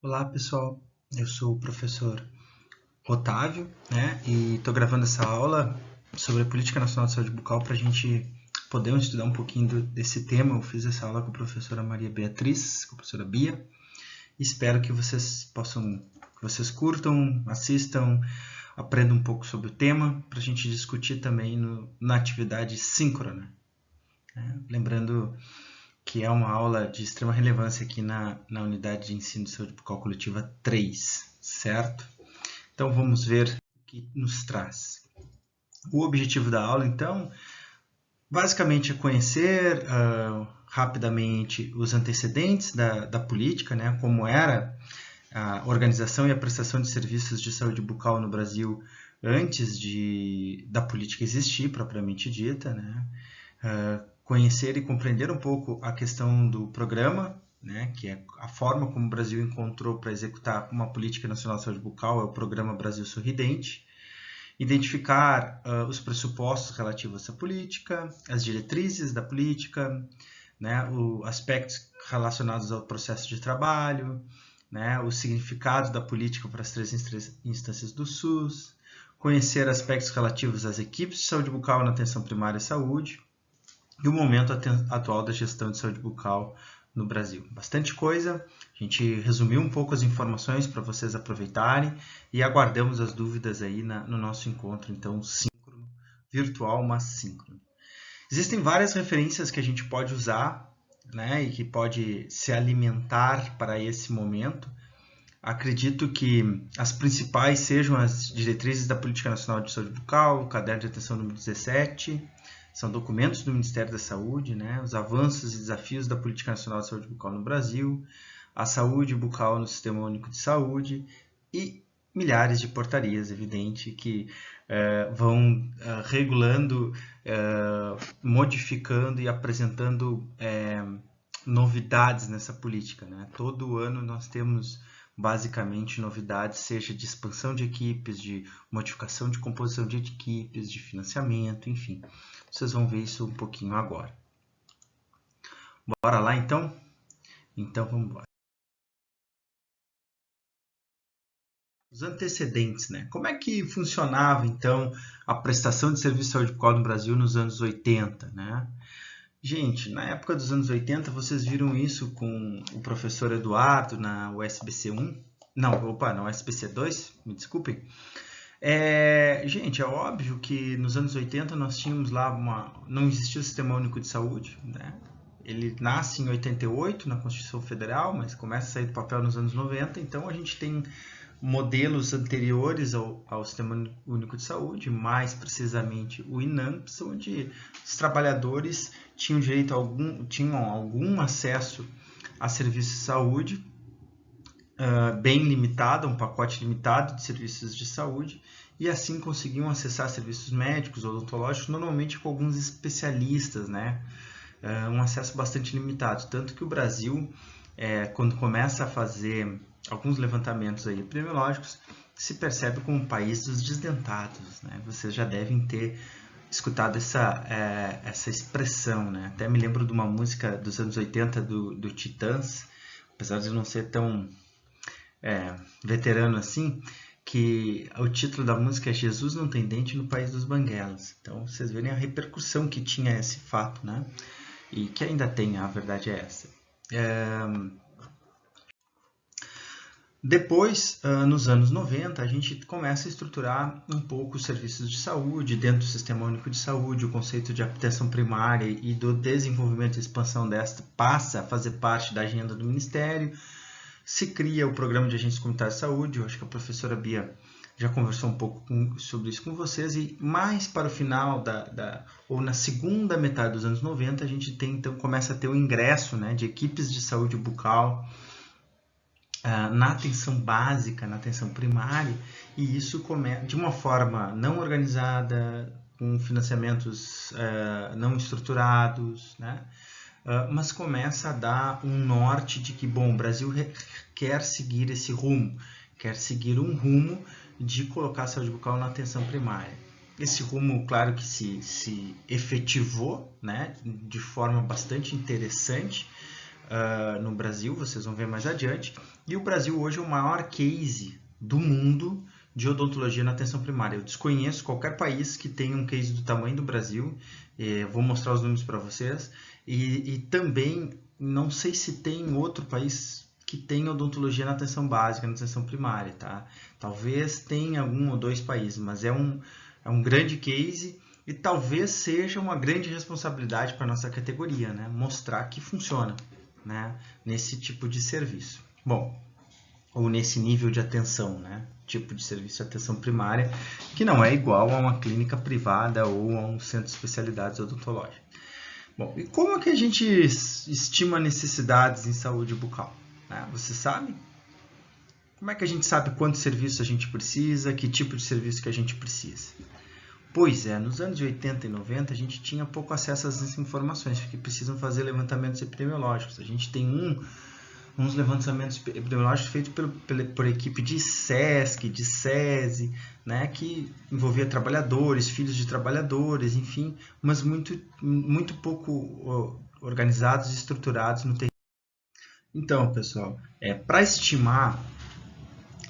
Olá pessoal, eu sou o professor Otávio, né, e estou gravando essa aula sobre a Política Nacional de Saúde Bucal para a gente poder estudar um pouquinho desse tema. Eu fiz essa aula com a professora Maria Beatriz, com a professora Bia, e espero que vocês curtam, assistam, aprendam um pouco sobre o tema para a gente discutir também na atividade síncrona, né? Lembrando que é uma aula de extrema relevância aqui na unidade de ensino de saúde bucal coletiva 3, certo? Então vamos ver o que nos traz. O objetivo da aula, então, basicamente é conhecer rapidamente os antecedentes da política, né, como era a organização e a prestação de serviços de saúde bucal no Brasil antes da política existir, propriamente dita, né? Conhecer e compreender um pouco a questão do programa, né, que é a forma como o Brasil encontrou para executar uma política nacional de saúde bucal, é o Programa Brasil Sorridente. Identificar os pressupostos relativos a essa política, as diretrizes da política, né, aspectos relacionados ao processo de trabalho, né, o significado da política para as três instâncias do SUS, conhecer aspectos relativos às equipes de saúde bucal na atenção primária à saúde e o momento atual da gestão de saúde bucal no Brasil. Bastante coisa, a gente resumiu um pouco as informações para vocês aproveitarem e aguardamos as dúvidas aí no nosso encontro, então, síncrono, virtual, mas síncrono. Existem várias referências que a gente pode usar, né, e que pode se alimentar para esse momento. Acredito que as principais sejam as diretrizes da Política Nacional de Saúde Bucal, o Caderno de Atenção número 17, são documentos do Ministério da Saúde, né, os avanços e desafios da Política Nacional de Saúde Bucal no Brasil, a saúde bucal no Sistema Único de Saúde e milhares de portarias, evidente, que vão regulando, modificando e apresentando novidades nessa política, né? Todo ano nós temos basicamente novidades, seja de expansão de equipes, de modificação de composição de equipes, de financiamento, enfim. Vocês vão ver isso um pouquinho agora. Bora lá então? Então vamos embora. Os antecedentes, né? Como é que funcionava então a prestação de serviço de saúde bucal no Brasil nos anos 80, né? Gente, na época dos anos 80, vocês viram isso com o professor Eduardo na USBC 1? Não, na USBC 2, me desculpem. Gente, é óbvio que nos anos 80 nós tínhamos lá não existia o Sistema Único de Saúde, né? Ele nasce em 88 na Constituição Federal, mas começa a sair do papel nos anos 90, então a gente tem modelos anteriores ao Sistema Único de Saúde, mais precisamente o INAMPS, onde os trabalhadores tinham tinham algum acesso a serviços de saúde bem limitado, um pacote limitado de serviços de saúde, e assim conseguiam acessar serviços médicos, odontológicos, normalmente com alguns especialistas, né? Um acesso bastante limitado, tanto que o Brasil, quando começa a fazer alguns levantamentos aí epidemiológicos, se percebe como um país dos desdentados, né? Vocês já devem ter escutado essa expressão, né? Até me lembro de uma música dos anos 80 do Titãs, apesar de não ser tão veterano assim, que o título da música é Jesus não tem dente no país dos banguelas. Então vocês verem a repercussão que tinha esse fato, né? E que ainda tem, a verdade é essa. Depois, nos anos 90, a gente começa a estruturar um pouco os serviços de saúde dentro do Sistema Único de Saúde, o conceito de atenção primária e do desenvolvimento e expansão desta passa a fazer parte da agenda do Ministério. Se cria o Programa de Agentes Comunitários de Saúde, eu acho que a professora Bia já conversou um pouco sobre isso com vocês, e mais para o final ou na segunda metade dos anos 90, a gente então começa a ter o ingresso, né, de equipes de saúde bucal na atenção básica, na atenção primária, e isso de uma forma não organizada, com financiamentos não estruturados, né? Mas começa a dar um norte de que, bom, o Brasil quer seguir esse rumo, quer seguir um rumo de colocar a saúde bucal na atenção primária. Esse rumo, claro que se efetivou, né, de forma bastante interessante, no Brasil, vocês vão ver mais adiante. E o Brasil hoje é o maior case do mundo de odontologia na atenção primária. Eu desconheço qualquer país que tenha um case do tamanho do Brasil. Vou mostrar os números para vocês. E também não sei se tem outro país que tenha odontologia na atenção básica, na atenção primária, tá? Talvez tenha um ou dois países, mas é um grande case e talvez seja uma grande responsabilidade para a nossa categoria, né? Mostrar que funciona, né? Nesse tipo de serviço. Bom, ou nesse nível de atenção, né? Tipo de serviço de atenção primária, que não é igual a uma clínica privada ou a um centro de especialidades odontológicas. Bom, e como é que a gente estima necessidades em saúde bucal? Você sabe? Como é que a gente sabe quanto serviço a gente precisa, que tipo de serviço que a gente precisa? Pois é, nos anos 80 e 90 a gente tinha pouco acesso a essas informações, porque precisam fazer levantamentos epidemiológicos. A gente tem uns levantamentos epidemiológicos feitos por equipe de SESC, de SESI, né, que envolvia trabalhadores, filhos de trabalhadores, enfim, mas muito pouco organizados e estruturados no território. Então, pessoal, para estimar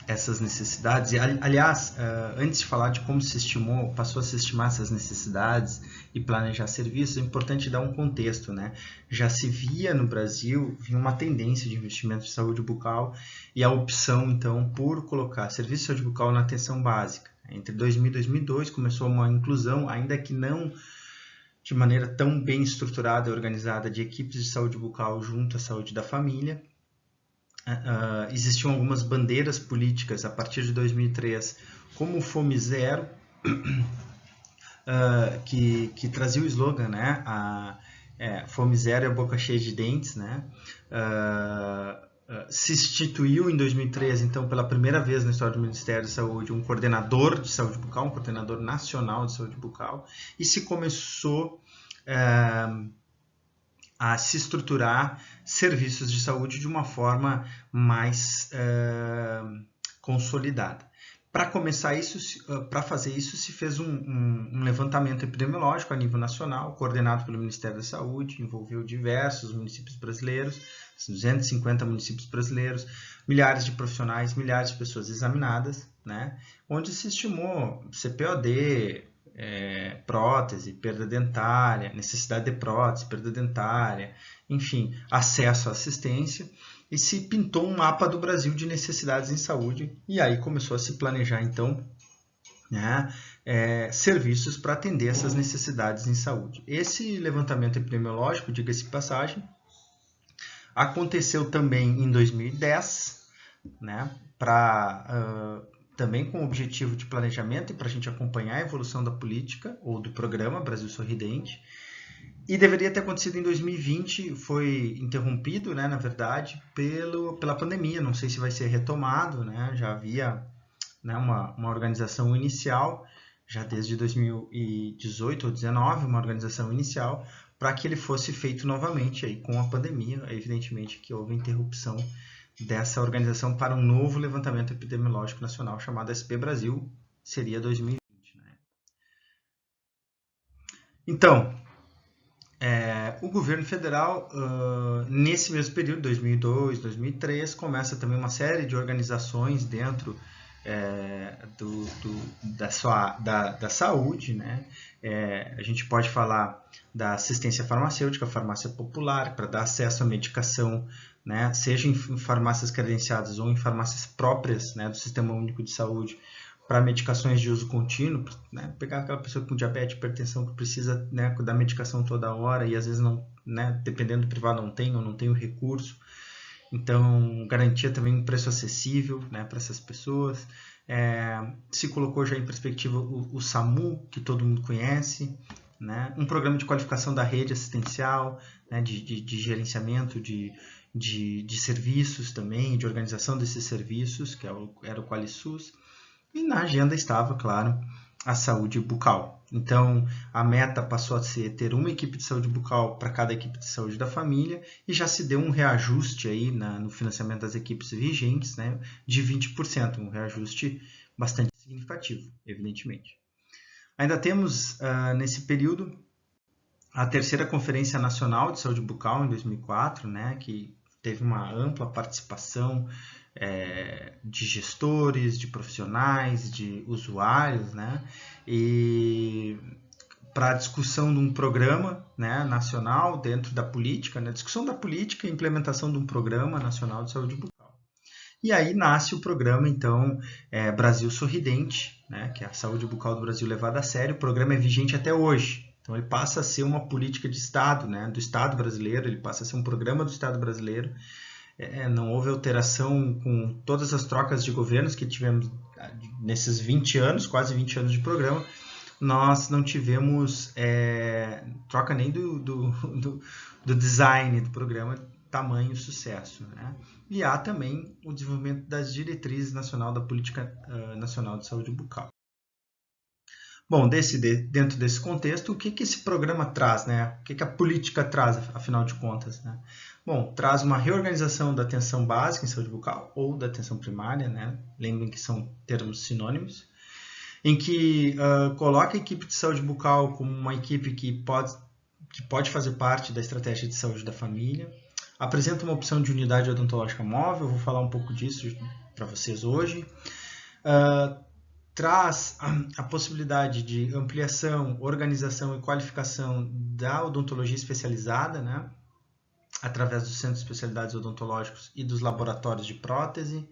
essas necessidades, e aliás, antes de falar de como se estimou, passou a se estimar essas necessidades e planejar serviços, é importante dar um contexto, né? Já se via no Brasil uma tendência de investimento de saúde bucal e a opção, então, por colocar serviço de saúde bucal na atenção básica. Entre 2000 e 2002 começou uma inclusão, ainda que não de maneira tão bem estruturada e organizada, de equipes de saúde bucal junto à saúde da família. Existiam algumas bandeiras políticas a partir de 2003, como o Fome Zero, que trazia o slogan, né? Fome Zero é a boca cheia de dentes, né? Se instituiu em 2013, então, pela primeira vez na história do Ministério da Saúde, um coordenador de saúde bucal, um coordenador nacional de saúde bucal, e se começou a se estruturar serviços de saúde de uma forma mais consolidada. Para começar isso, para fazer isso, se fez um levantamento epidemiológico a nível nacional, coordenado pelo Ministério da Saúde, envolveu diversos municípios brasileiros, 250 municípios brasileiros, milhares de profissionais, milhares de pessoas examinadas, né? Onde se estimou CPOD, prótese, perda dentária, necessidade de prótese, perda dentária, enfim, acesso à assistência, e se pintou um mapa do Brasil de necessidades em saúde, e aí começou a se planejar, então, né, serviços para atender essas necessidades em saúde. Esse levantamento epidemiológico, diga-se de passagem, aconteceu também em 2010, né, também com o objetivo de planejamento e para a gente acompanhar a evolução da política ou do programa Brasil Sorridente. E deveria ter acontecido em 2020, foi interrompido, né, na verdade, pela pandemia. Não sei se vai ser retomado, né? Já havia, né, uma organização inicial, já desde 2018 ou 2019, uma organização inicial, para que ele fosse feito novamente aí com a pandemia. Evidentemente que houve interrupção dessa organização para um novo levantamento epidemiológico nacional chamado SP Brasil, seria 2020. Né? Então, o governo federal, nesse mesmo período, 2002, 2003, começa também uma série de organizações dentro da saúde, né? A gente pode falar da assistência farmacêutica, farmácia popular, para dar acesso à medicação, né? Seja em farmácias credenciadas ou em farmácias próprias, né, do Sistema Único de Saúde, para medicações de uso contínuo, né? Pegar aquela pessoa com diabetes, hipertensão, que precisa, né, da medicação toda hora e às vezes não, né, dependendo do privado não tem ou não tem o recurso. Então, garantia também um preço acessível, né, para essas pessoas. Se colocou já em perspectiva o SAMU, que todo mundo conhece, né? Um programa de qualificação da rede assistencial, né, de gerenciamento de serviços também, de organização desses serviços, que era o QualiSUS. E na agenda estava, claro, a saúde bucal. Então, a meta passou a ser ter uma equipe de saúde bucal para cada equipe de saúde da família e já se deu um reajuste aí no financiamento das equipes vigentes, né, de 20%, um reajuste bastante significativo, evidentemente. Ainda temos, nesse período, a terceira Conferência Nacional de Saúde Bucal, em 2004, né, que teve uma ampla participação de gestores, de profissionais, de usuários, né, e para a discussão de um programa, né, nacional dentro da política, né, discussão da política e implementação de um programa nacional de saúde bucal. E aí nasce o programa, então, Brasil Sorridente, né, que é a saúde bucal do Brasil levada a sério. O programa é vigente até hoje. Então, ele passa a ser uma política de Estado, né, do Estado brasileiro, ele passa a ser um programa do Estado brasileiro. Não houve alteração com todas as trocas de governos que tivemos nesses 20 anos, quase 20 anos de programa. Nós não tivemos troca nem do design do programa, tamanho sucesso, né? E há também o desenvolvimento das diretrizes nacional da Política Nacional de Saúde Bucal. Bom, dentro desse contexto, o que esse programa traz, né? O que a política traz, afinal de contas, né? Bom, traz uma reorganização da atenção básica em saúde bucal ou da atenção primária, né? Lembrem que são termos sinônimos, em que coloca a equipe de saúde bucal como uma equipe que pode fazer parte da estratégia de saúde da família, apresenta uma opção de unidade odontológica móvel, eu vou falar um pouco disso para vocês hoje, traz a possibilidade de ampliação, organização e qualificação da odontologia especializada, né, através dos centros de especialidades odontológicos e dos laboratórios de prótese,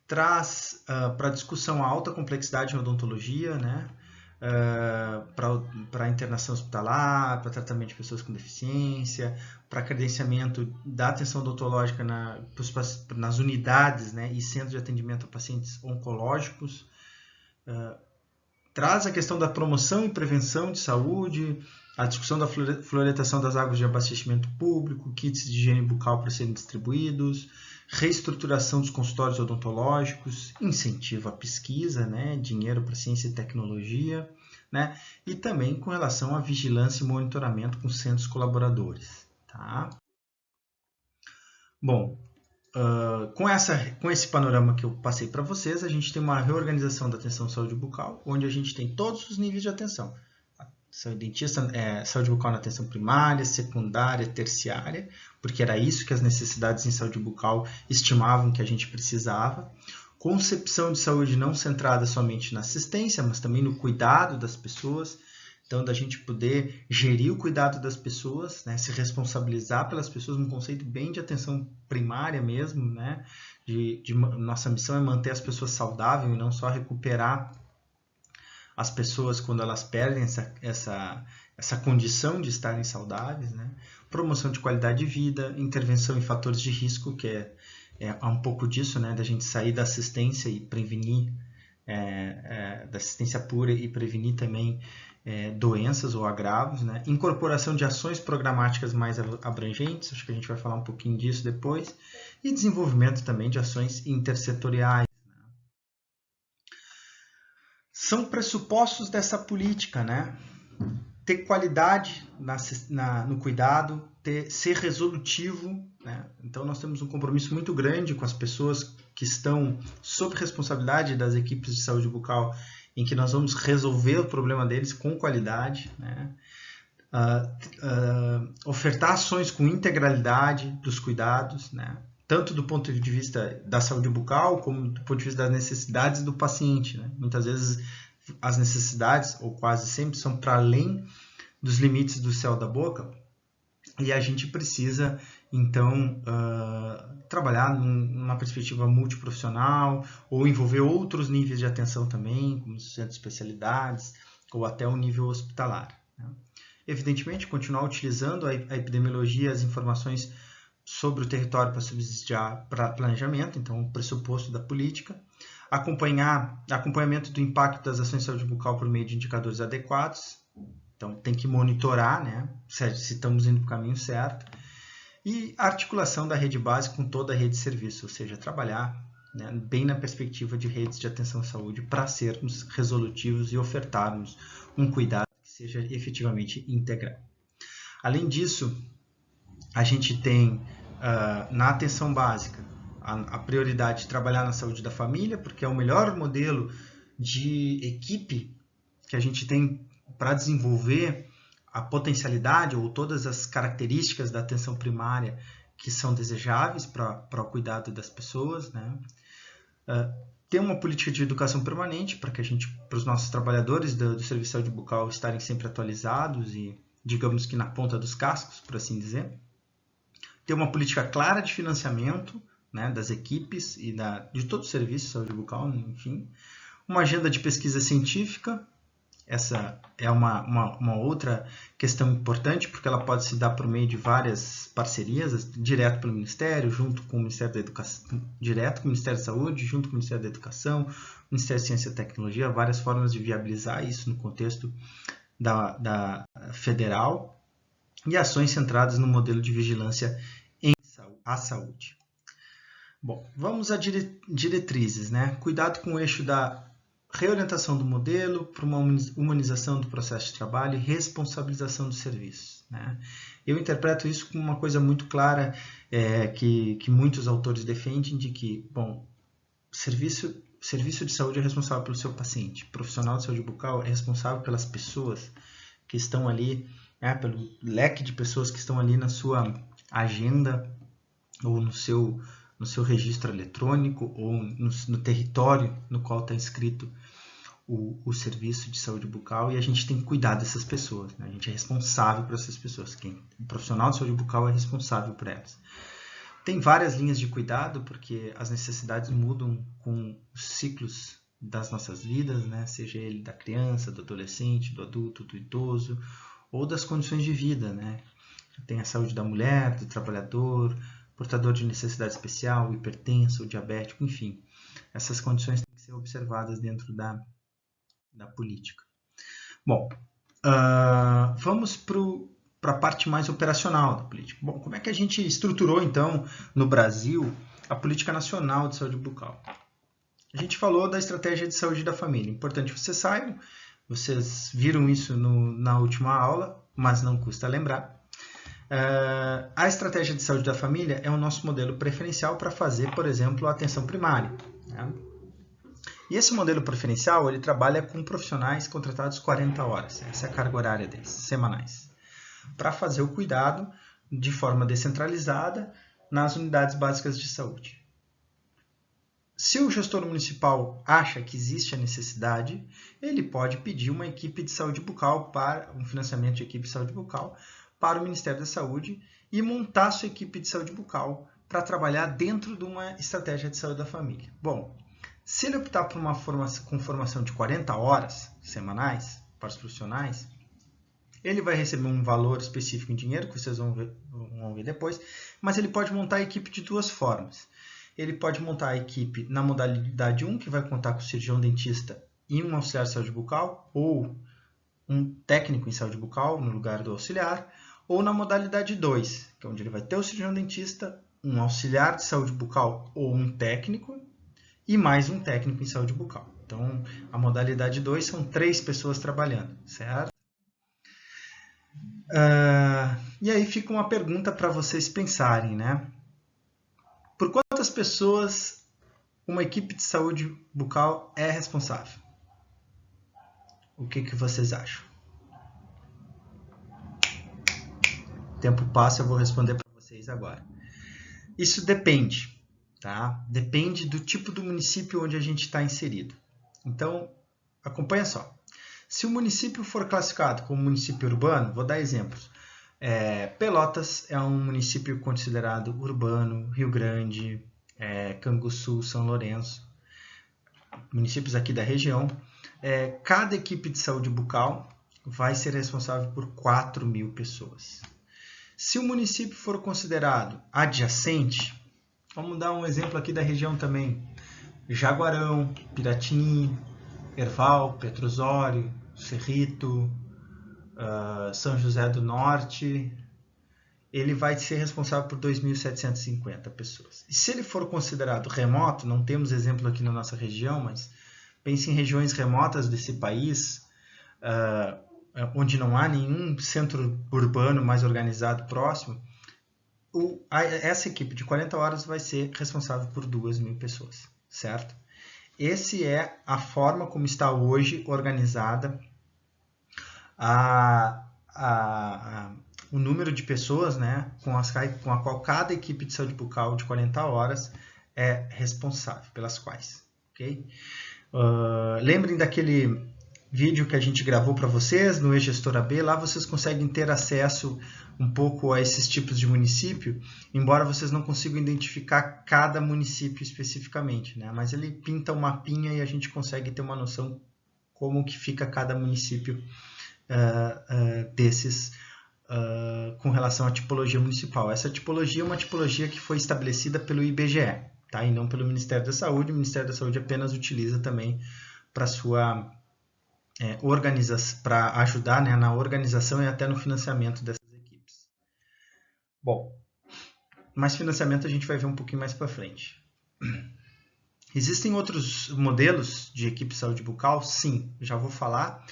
traz para discussão a alta complexidade em odontologia, né, para internação hospitalar, para tratamento de pessoas com deficiência, para credenciamento da atenção odontológica nas unidades, né, e centros de atendimento a pacientes oncológicos, traz a questão da promoção e prevenção de saúde, a discussão da fluoretação das águas de abastecimento público, kits de higiene bucal para serem distribuídos, reestruturação dos consultórios odontológicos, incentivo à pesquisa, né, dinheiro para ciência e tecnologia, né, e também com relação à vigilância e monitoramento com centros colaboradores. Tá? Bom, com esse panorama que eu passei para vocês, a gente tem uma reorganização da atenção saúde bucal, onde a gente tem todos os níveis de atenção. Saúde bucal na atenção primária, secundária, terciária, porque era isso que as necessidades em saúde bucal estimavam que a gente precisava. Concepção de saúde não centrada somente na assistência, mas também no cuidado das pessoas. Então, da gente poder gerir o cuidado das pessoas, né, se responsabilizar pelas pessoas, um conceito bem de atenção primária mesmo, né, nossa missão é manter as pessoas saudáveis e não só recuperar as pessoas quando elas perdem essa condição de estarem saudáveis, né? Promoção de qualidade de vida, intervenção em fatores de risco, que é um pouco disso, né? Da gente sair da assistência e prevenir, da assistência pura e prevenir também doenças ou agravos, né? Incorporação de ações programáticas mais abrangentes, acho que a gente vai falar um pouquinho disso depois, e desenvolvimento também de ações intersetoriais. São pressupostos dessa política, né? Ter qualidade no cuidado, ser resolutivo, né? Então nós temos um compromisso muito grande com as pessoas que estão sob responsabilidade das equipes de saúde bucal, em que nós vamos resolver o problema deles com qualidade, né? Ofertar ações com integralidade dos cuidados, né? Tanto do ponto de vista da saúde bucal, como do ponto de vista das necessidades do paciente, né? Muitas vezes as necessidades, ou quase sempre, são para além dos limites do céu da boca, e a gente precisa, então, trabalhar numa perspectiva multiprofissional, ou envolver outros níveis de atenção também, como os centros de especialidades, ou até o nível hospitalar, né? Evidentemente, continuar utilizando a epidemiologia, as informações sobre o território para subsidiar para planejamento, então o pressuposto da política, acompanhamento do impacto das ações de saúde bucal por meio de indicadores adequados, então tem que monitorar, né, se estamos indo para o caminho certo, e articulação da rede básica com toda a rede de serviço, ou seja, trabalhar, né, bem na perspectiva de redes de atenção à saúde para sermos resolutivos e ofertarmos um cuidado que seja efetivamente integral. Além disso, a gente tem na atenção básica a prioridade de trabalhar na saúde da família, porque é o melhor modelo de equipe que a gente tem para desenvolver a potencialidade ou todas as características da atenção primária que são desejáveis para o cuidado das pessoas, né? Ter uma política de educação permanente para os nossos trabalhadores do serviço de saúde bucal estarem sempre atualizados e, digamos que na ponta dos cascos, por assim dizer. Ter uma política clara de financiamento, né, das equipes e de todo o serviço de saúde bucal, enfim. Uma agenda de pesquisa científica. Essa é uma outra questão importante, porque ela pode se dar por meio de várias parcerias, direto pelo Ministério, junto com o Ministério da Educação, direto com o Ministério da Saúde, junto com o Ministério da Educação, Ministério da Ciência e Tecnologia, várias formas de viabilizar isso no contexto da federal, e ações centradas no modelo de vigilância à saúde. Bom, vamos a diretrizes, né? Cuidado com o eixo da reorientação do modelo para uma humanização do processo de trabalho e responsabilização dos serviços, né? Eu interpreto isso como uma coisa muito clara, que muitos autores defendem, de que, bom, serviço de saúde é responsável pelo seu paciente, o profissional de saúde bucal é responsável pelas pessoas que estão ali, pelo leque de pessoas que estão ali na sua agenda ou no seu registro eletrônico ou no território no qual está inscrito o serviço de saúde bucal, e a gente tem que cuidar dessas pessoas, né? A gente é responsável por essas pessoas. O profissional de saúde bucal é responsável por elas. Tem várias linhas de cuidado, porque as necessidades mudam com os ciclos das nossas vidas, né? Seja ele da criança, do adolescente, do adulto, do idoso, ou das condições de vida, né? Tem a saúde da mulher, do trabalhador, portador de necessidade especial, hipertenso, diabético, enfim. Essas condições têm que ser observadas dentro da política. Bom, vamos para a parte mais operacional da política. Bom, como é que a gente estruturou, então, no Brasil, a Política Nacional de Saúde Bucal? A gente falou da Estratégia de Saúde da Família. Importante que vocês saibam, vocês viram isso na última aula, mas não custa lembrar. A Estratégia de Saúde da Família é o nosso modelo preferencial para fazer, por exemplo, a atenção primária, né? E esse modelo preferencial, ele trabalha com profissionais contratados 40 horas, essa é a carga horária deles, semanais, para fazer o cuidado de forma descentralizada nas unidades básicas de saúde. Se o gestor municipal acha que existe a necessidade, ele pode pedir uma equipe de saúde bucal, um financiamento de equipe de saúde bucal para o Ministério da Saúde e montar sua equipe de saúde bucal para trabalhar dentro de uma estratégia de saúde da família. Bom, se ele optar por uma formação de 40 horas semanais para os profissionais, ele vai receber um valor específico em dinheiro, que vocês vão ver depois, mas ele pode montar a equipe de duas formas. Ele pode montar a equipe na modalidade 1, que vai contar com o cirurgião dentista e um auxiliar de saúde bucal, ou um técnico em saúde bucal no lugar do auxiliar, ou na modalidade 2, que é onde ele vai ter o cirurgião dentista, um auxiliar de saúde bucal ou um técnico, e mais um técnico em saúde bucal. Então, a modalidade 2 são 3 pessoas trabalhando, certo? E aí fica uma pergunta para vocês pensarem, né? Por quantas pessoas uma equipe de saúde bucal é responsável? O que vocês acham? O tempo passa, eu vou responder para vocês agora. Isso depende. Tá? Depende do tipo do município onde a gente está inserido. Então, acompanha só. Se o município for classificado como município urbano, vou dar exemplos. Pelotas é um município considerado urbano, Rio Grande, Canguçu, São Lourenço, municípios aqui da região. Cada equipe de saúde bucal vai ser responsável por 4.000 pessoas. Se o município for considerado adjacente, vamos dar um exemplo aqui da região também. Jaguarão, Piratini, Erval, Petrosório, Cerrito, São José do Norte. Ele vai ser responsável por 2.750 pessoas. E se ele for considerado remoto, não temos exemplo aqui na nossa região, mas pense em regiões remotas desse país, onde não há nenhum centro urbano mais organizado próximo, essa equipe de 40 horas vai ser responsável por 2.000 pessoas, certo? Essa é a forma como está hoje organizada a o número de pessoas, né, com a qual cada equipe de saúde bucal de 40 horas é responsável, pelas quais. Okay? Lembrem daquele vídeo que a gente gravou para vocês no eGestor AB, lá vocês conseguem ter acesso um pouco a esses tipos de município, embora vocês não consigam identificar cada município especificamente, né? Mas ele pinta um mapinha e a gente consegue ter uma noção como que fica cada município desses com relação à tipologia municipal. Essa tipologia é uma tipologia que foi estabelecida pelo IBGE, tá? E não pelo Ministério da Saúde. O Ministério da Saúde apenas utiliza também para sua para ajudar, né, na organização e até no financiamento dessas equipes. Bom, mais financiamento a gente vai ver um pouquinho mais para frente. Existem outros modelos de equipe de saúde bucal? Sim, já vou falar.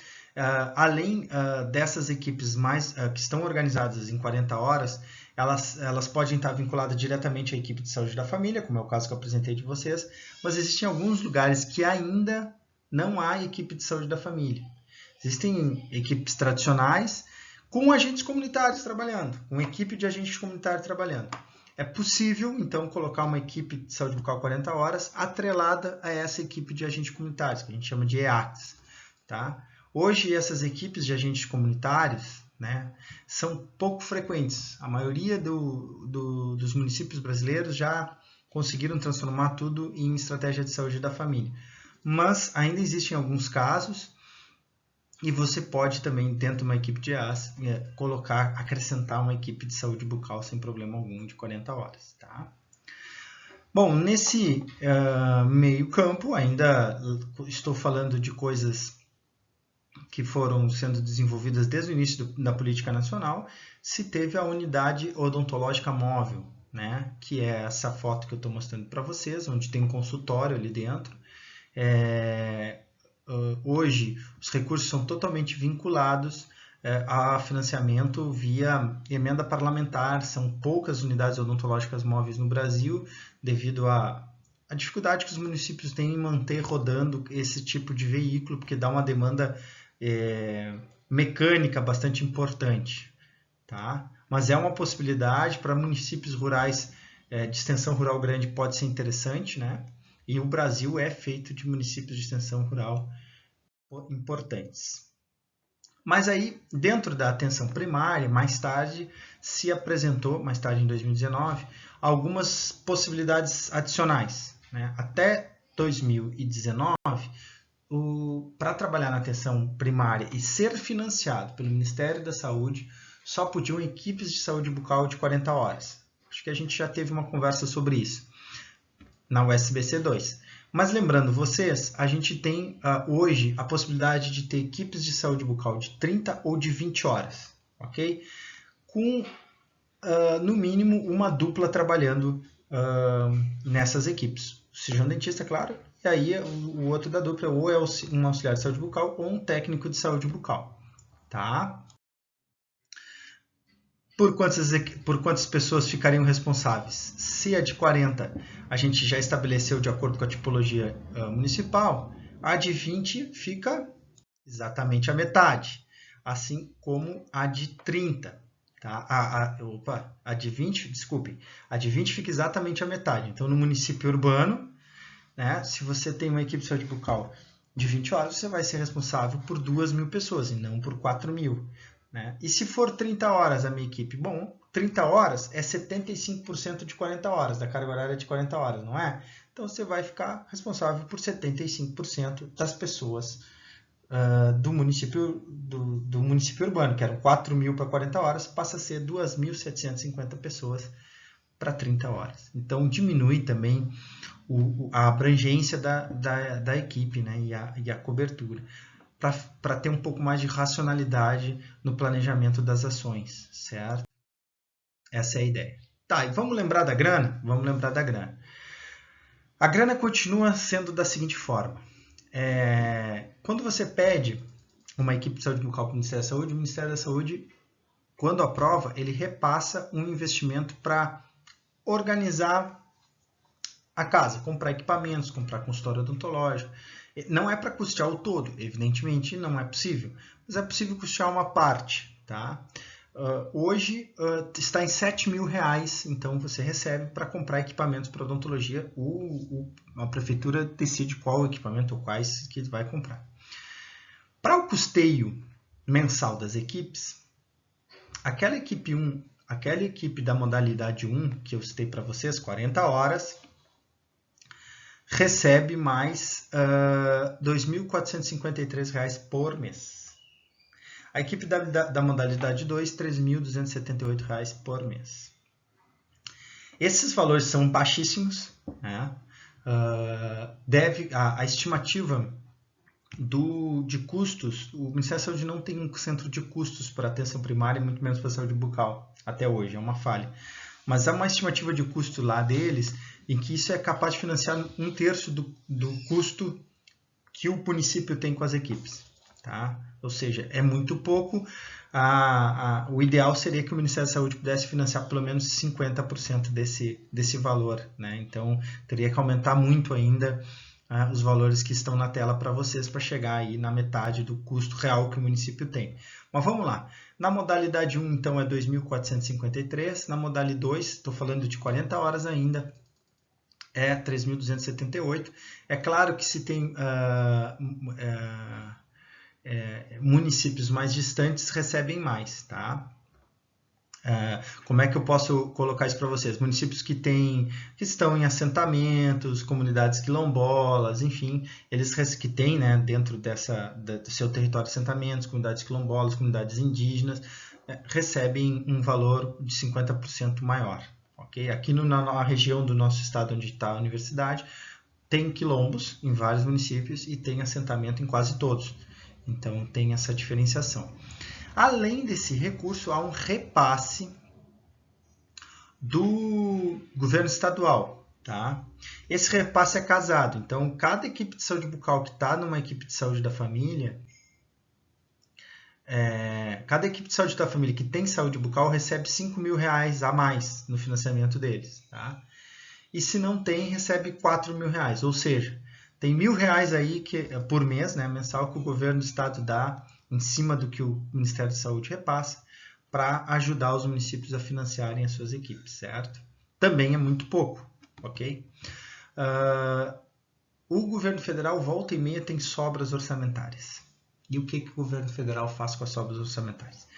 Além dessas equipes que estão organizadas em 40 horas, elas podem estar vinculadas diretamente à equipe de saúde da família, como é o caso que eu apresentei de vocês, mas existem alguns lugares que ainda não há equipe de saúde da família. Existem equipes tradicionais com agentes comunitários trabalhando, com equipe de agentes comunitários trabalhando. É possível, então, colocar uma equipe de saúde bucal 40 horas atrelada a essa equipe de agentes comunitários, que a gente chama de EACs. Tá? Hoje, essas equipes de agentes comunitários, né, são pouco frequentes. A maioria dos municípios brasileiros já conseguiram transformar tudo em estratégia de saúde da família. Mas ainda existem alguns casos e você pode também, dentro de uma equipe de EAS, acrescentar uma equipe de saúde bucal sem problema algum de 40 horas. Tá? Bom, nesse meio campo, ainda estou falando de coisas que foram sendo desenvolvidas desde o início da política nacional, se teve a unidade odontológica móvel, né? Que é essa foto que eu estou mostrando para vocês, onde tem um consultório ali dentro. Hoje, os recursos são totalmente vinculados a financiamento via emenda parlamentar. São poucas unidades odontológicas móveis no Brasil, devido à dificuldade que os municípios têm em manter rodando esse tipo de veículo, porque dá uma demanda mecânica bastante importante. Tá? Mas é uma possibilidade para municípios rurais de extensão rural grande, pode ser interessante, né? E o Brasil é feito de municípios de extensão rural importantes. Mas aí, dentro da atenção primária, mais tarde, se apresentou, mais tarde em 2019, algumas possibilidades adicionais. Né? Até 2019, para trabalhar na atenção primária e ser financiado pelo Ministério da Saúde, só podiam equipes de saúde bucal de 40 horas. Acho que a gente já teve uma conversa sobre isso na USBC 2. Mas lembrando vocês, a gente tem hoje a possibilidade de ter equipes de saúde bucal de 30 ou de 20 horas, ok? Com, no mínimo, uma dupla trabalhando nessas equipes. Seja um dentista, claro, e aí o outro da dupla ou é um auxiliar de saúde bucal ou um técnico de saúde bucal, tá? Por quantas pessoas ficariam responsáveis? Se a de 40 a gente já estabeleceu de acordo com a tipologia municipal, a de 20 fica exatamente a metade, assim como a de 30. Tá? A de 20, desculpem, a de 20 fica exatamente a metade. Então, no município urbano, né, se você tem uma equipe de saúde bucal de 20 horas, você vai ser responsável por 2.000 pessoas e não por 4.000. Né? E se for 30 horas a minha equipe? Bom, 30 horas é 75% de 40 horas, da carga horária de 40 horas, não é? Então, você vai ficar responsável por 75% das pessoas do município urbano, que eram 4.000 para 40 horas, passa a ser 2.750 pessoas para 30 horas. Então, diminui também a abrangência da equipe, né? e a cobertura, para ter um pouco mais de racionalidade no planejamento das ações, certo? Essa é a ideia. Tá, e vamos lembrar da grana? Vamos lembrar da grana. A grana continua sendo da seguinte forma. Quando você pede uma equipe de saúde bucal para o Ministério da Saúde, o Ministério da Saúde, quando aprova, ele repassa um investimento para organizar a casa, comprar equipamentos, comprar consultório odontológico. Não é para custear o todo, evidentemente não é possível, mas é possível custear uma parte. tá? Hoje está em R$7.000, então você recebe para comprar equipamentos para odontologia. A prefeitura decide qual equipamento ou quais que vai comprar. Para o custeio mensal das equipes, aquela equipe da modalidade 1, que eu citei para vocês, 40 horas, recebe mais R$ 2.453 por mês. A equipe da modalidade 2, R$ 3.278 por mês. Esses valores são baixíssimos, né? A estimativa de custos, o Ministério da Saúde não tem um centro de custos para atenção primária, muito menos para a saúde bucal, até hoje, é uma falha. Mas há uma estimativa de custo lá deles, em que isso é capaz de financiar 1/3 do custo que o município tem com as equipes. Tá? Ou seja, é muito pouco. O ideal seria que o Ministério da Saúde pudesse financiar pelo menos 50% desse valor. Né? Então, teria que aumentar muito ainda os valores que estão na tela para vocês, para chegar aí na metade do custo real que o município tem. Mas vamos lá. Na modalidade 1, então, é 2.453. Na modalidade 2, estou falando de 40 horas ainda, é 3.278. É claro que se tem municípios mais distantes, recebem mais, tá? Como é que eu posso colocar isso para vocês? Municípios que estão em assentamentos, comunidades quilombolas, enfim, eles que têm, né, dentro do seu território assentamentos, comunidades quilombolas, comunidades indígenas, recebem um valor de 50% maior. Okay? Aqui na região do nosso estado onde está a universidade, tem quilombos em vários municípios e tem assentamento em quase todos. Então tem essa diferenciação. Além desse recurso, há um repasse do governo estadual. Tá? Esse repasse é casado. Então, cada equipe de saúde bucal que está numa equipe de saúde da família, cada equipe de saúde da família que tem saúde bucal recebe R$5.000 a mais no financiamento deles. Tá? E se não tem, recebe R$4.000. Ou seja, tem R$1.000 aí por mês, né, mensal, que o governo do estado dá em cima do que o Ministério da Saúde repassa, para ajudar os municípios a financiarem as suas equipes, certo? Também é muito pouco, ok? O governo federal, volta e meia, tem sobras orçamentárias. E o que o governo federal faz com as sobras orçamentárias?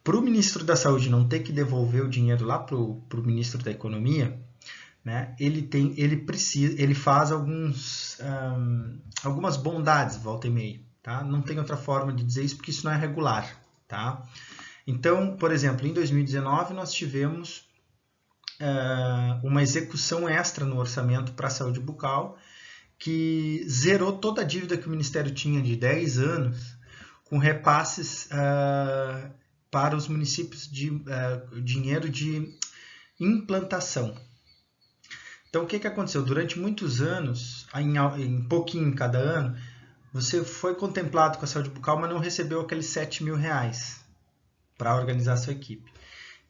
Para o ministro da Saúde não ter que devolver o dinheiro lá para o ministro da Economia, né, ele faz algumas bondades, volta e meia. Tá? Não tem outra forma de dizer isso, porque isso não é regular. Tá? Então, por exemplo, em 2019 nós tivemos uma execução extra no orçamento para a saúde bucal, que zerou toda a dívida que o Ministério tinha de 10 anos, com repasses para os municípios de dinheiro de implantação. Então, o que aconteceu? Durante muitos anos, em pouquinho em cada ano, você foi contemplado com a saúde bucal, mas não recebeu aqueles R$7.000 para organizar a sua equipe.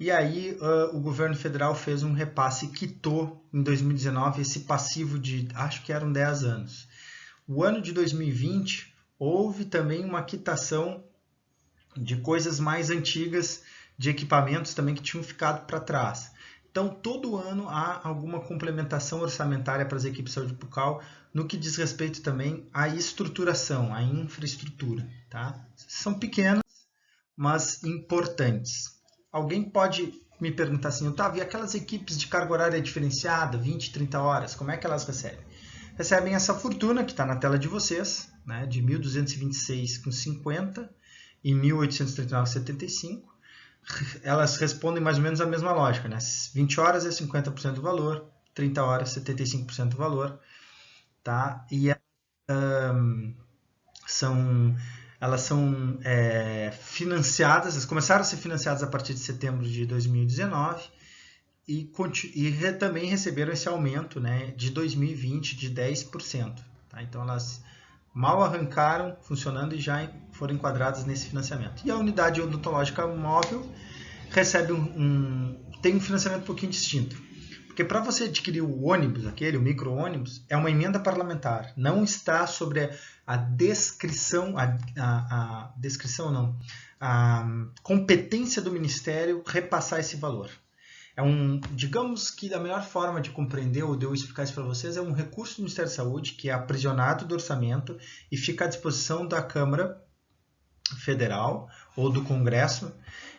E aí o governo federal fez um repasse e quitou em 2019 esse passivo de, acho que eram 10 anos. O ano de 2020 houve também uma quitação de coisas mais antigas, de equipamentos também que tinham ficado para trás. Então, todo ano há alguma complementação orçamentária para as equipes de saúde bucal no que diz respeito também à estruturação, à infraestrutura. Tá? São pequenas, mas importantes. Alguém pode me perguntar assim, Otávio, e aquelas equipes de carga horária diferenciada, 20, 30 horas, como é que elas recebem? Recebem essa fortuna que está na tela de vocês, né, de 1.226,50 e 1.839,75. Elas respondem mais ou menos a mesma lógica, né? 20 horas é 50% do valor, 30 horas 75% do valor, tá? E elas são financiadas, elas começaram a ser financiadas a partir de setembro de 2019 e também receberam esse aumento, né, de 2020 de 10%. Tá? Então elas mal arrancaram funcionando e já foram enquadradas nesse financiamento. E a unidade odontológica móvel recebe tem um financiamento um pouquinho distinto, Porque para você adquirir o ônibus, o micro-ônibus, é uma emenda parlamentar. Não está sobre a descrição, a competência do Ministério repassar esse valor. Digamos que a melhor forma de compreender ou de eu explicar isso para vocês é um recurso do Ministério da Saúde que é aprisionado do orçamento e fica à disposição da Câmara Federal ou do Congresso,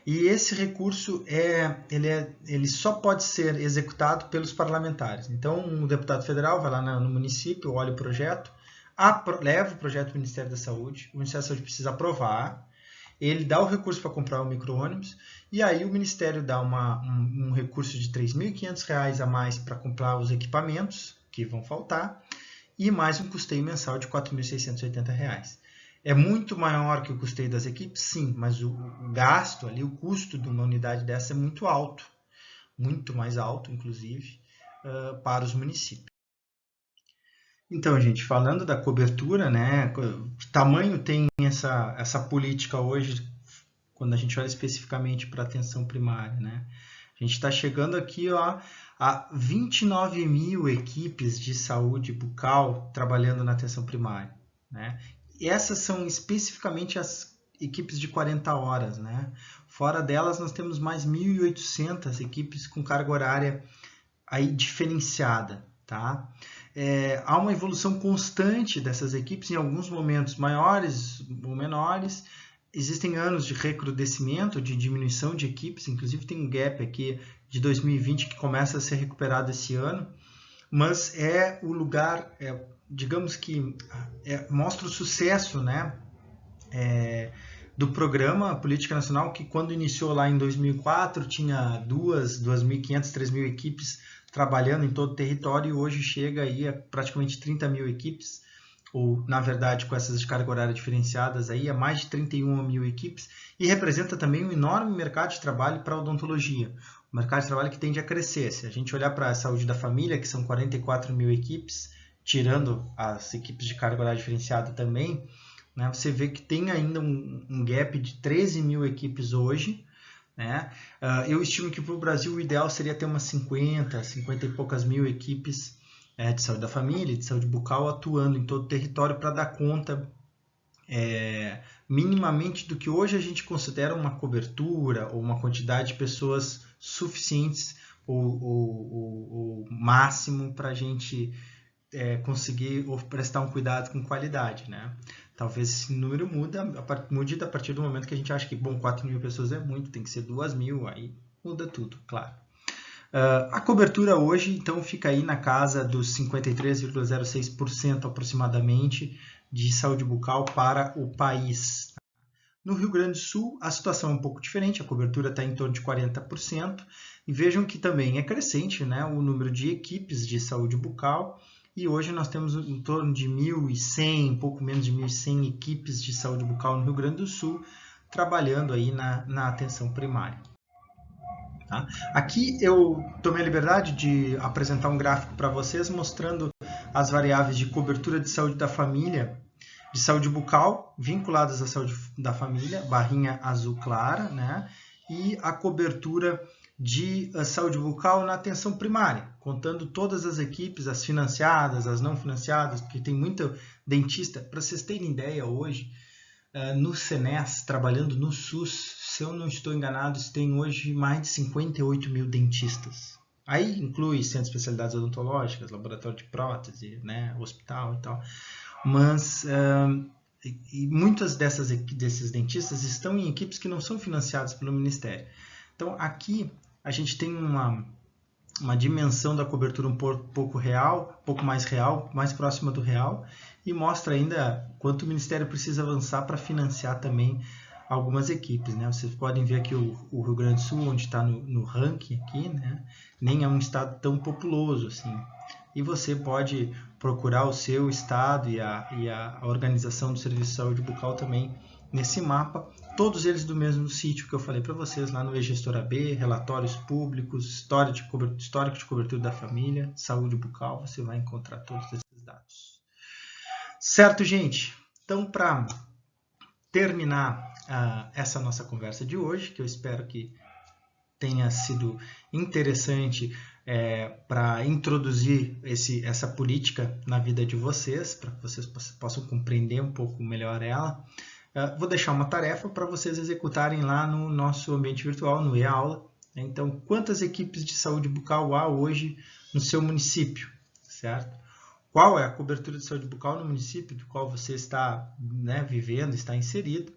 e esse recurso ele só pode ser executado pelos parlamentares. Então, um deputado federal vai lá no município, olha o projeto, leva o projeto para o Ministério da Saúde, o Ministério da Saúde precisa aprovar, ele dá o recurso para comprar o micro-ônibus, e aí o Ministério dá um recurso de R$ 3.500 a mais para comprar os equipamentos que vão faltar, e mais um custeio mensal de R$ 4.680. É muito maior que o custeio das equipes? Sim, mas o gasto ali, o custo de uma unidade dessa é muito alto, muito mais alto, inclusive, para os municípios. Então, gente, falando da cobertura, né, que tamanho tem essa política hoje, quando a gente olha especificamente para a atenção primária, né? A gente está chegando aqui a 29 mil equipes de saúde bucal trabalhando na atenção primária, né? Essas são especificamente as equipes de 40 horas, né? Fora delas, nós temos mais 1.800 equipes com carga horária aí diferenciada, tá? Há uma evolução constante dessas equipes, em alguns momentos maiores ou menores. Existem anos de recrudescimento, de diminuição de equipes, inclusive tem um gap aqui de 2020 que começa a ser recuperado esse ano, mas é o lugar... digamos que mostra o sucesso, né, do programa Política Nacional, que quando iniciou lá em 2004 tinha 2.500, 3.000 equipes trabalhando em todo o território, e hoje chega aí a praticamente 30 mil equipes, ou na verdade com essas de carga horária diferenciadas aí, a mais de 31 mil equipes, e representa também um enorme mercado de trabalho para a odontologia, um mercado de trabalho que tende a crescer. Se a gente olhar para a saúde da família, que são 44 mil equipes, tirando as equipes de carga horária diferenciada também, né, você vê que tem ainda um gap de 13 mil equipes hoje, né? Eu estimo que para o Brasil o ideal seria ter umas 50 e poucas mil equipes de saúde da família, de saúde bucal, atuando em todo o território para dar conta minimamente do que hoje a gente considera uma cobertura ou uma quantidade de pessoas suficientes ou máximo para a gente conseguir prestar um cuidado com qualidade, né? Talvez esse número mude a partir do momento que a gente acha que, 4 mil pessoas é muito, tem que ser 2 mil, aí muda tudo, claro. A cobertura hoje, então, fica aí na casa dos 53,06% aproximadamente de saúde bucal para o país. No Rio Grande do Sul, a situação é um pouco diferente, a cobertura está em torno de 40%, e vejam que também é crescente, né, o número de equipes de saúde bucal, e hoje nós temos em torno de 1.100, pouco menos de 1.100 equipes de saúde bucal no Rio Grande do Sul, trabalhando aí na atenção primária. Tá? Aqui eu tomei a liberdade de apresentar um gráfico para vocês, mostrando as variáveis de cobertura de saúde da família, de saúde bucal, vinculadas à saúde da família, barrinha azul clara, né? E a cobertura de saúde bucal na atenção primária, contando todas as equipes, as financiadas, as não financiadas, porque tem muito dentista. Para vocês terem ideia, hoje, no SENES, trabalhando no SUS, se eu não estou enganado, tem hoje mais de 58 mil dentistas. Aí inclui centros de especialidades odontológicas, laboratório de prótese, né, hospital e tal. Mas muitas desses dentistas estão em equipes que não são financiadas pelo Ministério. Então, aqui a gente tem uma dimensão da cobertura um pouco mais real, mais próxima do real, e mostra ainda quanto o Ministério precisa avançar para financiar também algumas equipes, né? Vocês podem ver aqui o Rio Grande do Sul, onde está no ranking aqui, né? Nem é um estado tão populoso assim. E você pode procurar o seu estado e a organização do Serviço de Saúde Bucal também nesse mapa, todos eles do mesmo sítio que eu falei para vocês lá no eGestor AB, relatórios públicos, histórico de cobertura da família, saúde bucal, você vai encontrar todos esses dados. Certo, gente? Então, para terminar essa nossa conversa de hoje, que eu espero que tenha sido interessante para introduzir essa política na vida de vocês, para que vocês possam compreender um pouco melhor ela. Vou deixar uma tarefa para vocês executarem lá no nosso ambiente virtual, no e-aula. Então, quantas equipes de saúde bucal há hoje no seu município, certo? Qual é a cobertura de saúde bucal no município do qual você está, né, vivendo, está inserido?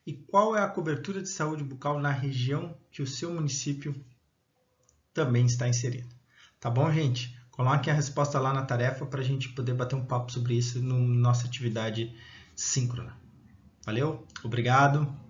E qual é a cobertura de saúde bucal na região que o seu município também está inserido? Tá bom, gente? Coloquem a resposta lá na tarefa para a gente poder bater um papo sobre isso na nossa atividade síncrona. Valeu? Obrigado!